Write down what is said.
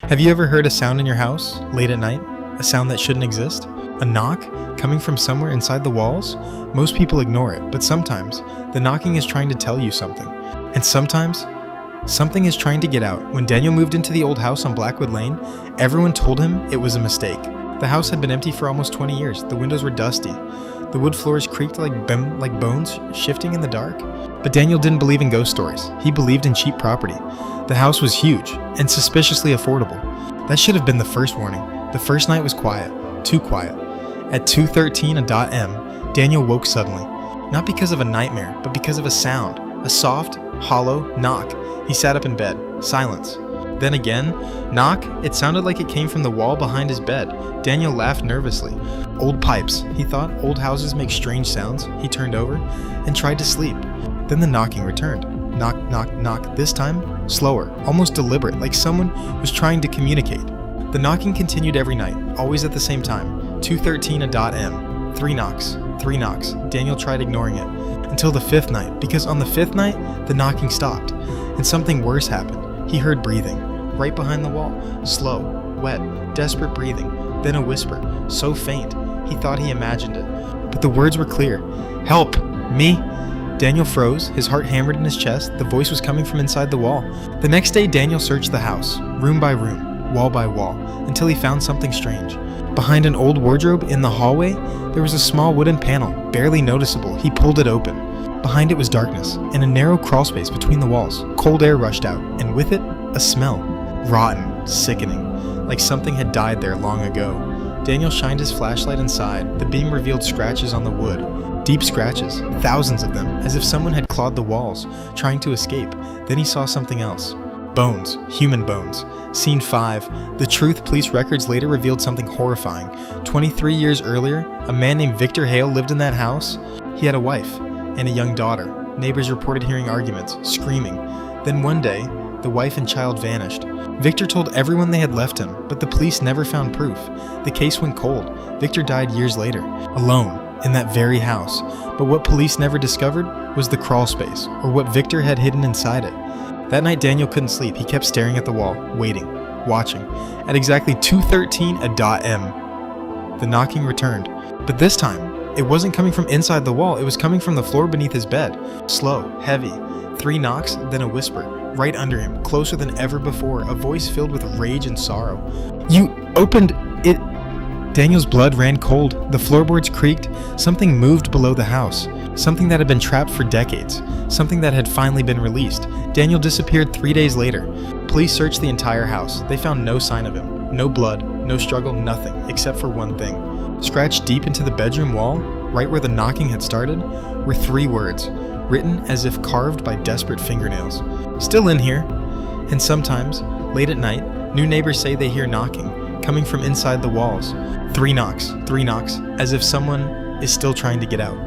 Have you ever heard a sound in your house, late at night? A sound that shouldn't exist? A knock, coming from somewhere inside the walls? Most people ignore it, but sometimes, the knocking is trying to tell you something. And sometimes, something is trying to get out. When Daniel moved into the old house on Blackwood Lane, everyone told him it was a mistake. The house had been empty for almost 20 years. The windows were dusty. The wood floors creaked like bones shifting in the dark. But Daniel didn't believe in ghost stories. He believed in cheap property. The house was huge and suspiciously affordable. That should have been the first warning. The first night was quiet, too quiet. At 2:13 a.m., Daniel woke suddenly. Not because of a nightmare, but because of a sound. A soft, hollow knock. He sat up in bed. Silence. Then again, knock. It sounded like it came from the wall behind his bed. Daniel laughed nervously. Old pipes, he thought. Old houses make strange sounds. He turned over and tried to sleep. Then the knocking returned. Knock, knock, knock. This time, slower, almost deliberate, like someone was trying to communicate. The knocking continued every night, always at the same time. 2:13 a.m. 3 knocks, 3 knocks. Daniel tried ignoring it. Until the 5th night, because on the 5th night, the knocking stopped. And something worse happened. He heard breathing, right behind the wall. Slow, wet, desperate breathing. Then a whisper, so faint, he thought he imagined it. But the words were clear. Help! Me! Daniel froze, his heart hammered in his chest. The voice was coming from inside the wall. The next day, Daniel searched the house, room by room, wall by wall, until he found something strange. Behind an old wardrobe in the hallway, there was a small wooden panel, barely noticeable. He pulled it open. Behind it was darkness, and a narrow crawlspace between the walls. Cold air rushed out, and with it, a smell. Rotten, sickening, like something had died there long ago. Daniel shined his flashlight inside. The beam revealed scratches on the wood. Deep scratches, thousands of them, as if someone had clawed the walls, trying to escape. Then he saw something else. Bones, human bones. Scene 5. The Truth police records later revealed something horrifying. 23 years earlier, a man named Victor Hale lived in that house. He had a wife and a young daughter. Neighbors reported hearing arguments, screaming. Then one day, the wife and child vanished. Victor told everyone they had left him, but the police never found proof. The case went cold. Victor died years later, alone, in that very house. But what police never discovered was the crawl space, or what Victor had hidden inside it. That night Daniel couldn't sleep. He kept staring at the wall, waiting, watching. At exactly 2:13 a.m., the knocking returned. But this time, it wasn't coming from inside the wall. It was coming from the floor beneath his bed. Slow, heavy. 3 knocks, then a whisper. Right under him, closer than ever before, a voice filled with rage and sorrow. You opened it. Daniel's blood ran cold. The floorboards creaked. Something moved below the house. Something that had been trapped for decades. Something that had finally been released. Daniel disappeared 3 days later. Police searched the entire house. They found no sign of him. No blood, no struggle, nothing, except for one thing. Scratched deep into the bedroom wall, right where the knocking had started, were 3 words, written as if carved by desperate fingernails. Still in here. And sometimes, late at night, new neighbors say they hear knocking, coming from inside the walls. 3 knocks, 3 knocks, as if someone is still trying to get out.